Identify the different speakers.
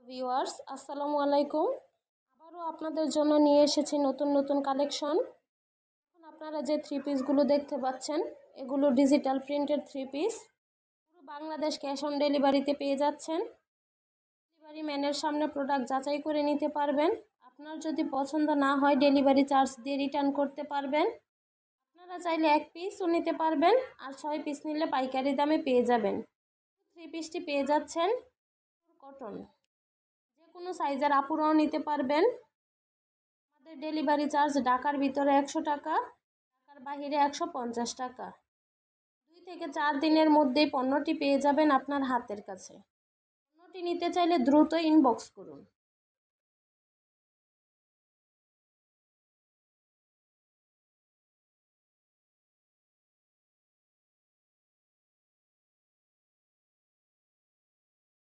Speaker 1: Viewers আসসালামু আলাইকুম। আবারও আপনাদের জন্য নিয়ে এসেছি নতুন নতুন কালেকশন। এখন আপনারা যে থ্রি পিসগুলো দেখতে পাচ্ছেন এগুলো ডিজিটাল প্রিন্টের থ্রি পিস। পুরো বাংলাদেশ ক্যাশ অন ডেলিভারিতে পেয়ে যাচ্ছেন। ডেলিভারি ম্যানের সামনে প্রোডাক্ট যাচাই করে নিতে পারবেন। আপনার যদি পছন্দ না হয় ডেলিভারি চার্জ দিয়ে রিটার্ন করতে পারবেন। আপনারা চাইলে এক পিসও নিতে পারবেন, আর 6 পিস নিলে পাইকারি দামে পেয়ে যাবেন। থ্রি পিসটি পেয়ে যাচ্ছেন কটন, যে কোনো সাইজের আপুরাও নিতে পারবেন। আমাদের ডেলিভারি চার্জ ঢাকার ভিতরে 100 টাকা, ঢাকার বাইরে 150 টাকা। 2 থেকে 4 দিনের মধ্যেই পণ্যটি পেয়ে যাবেন আপনার হাতের কাছে। পণ্যটি নিতে চাইলে দ্রুত ইনবক্স করুন।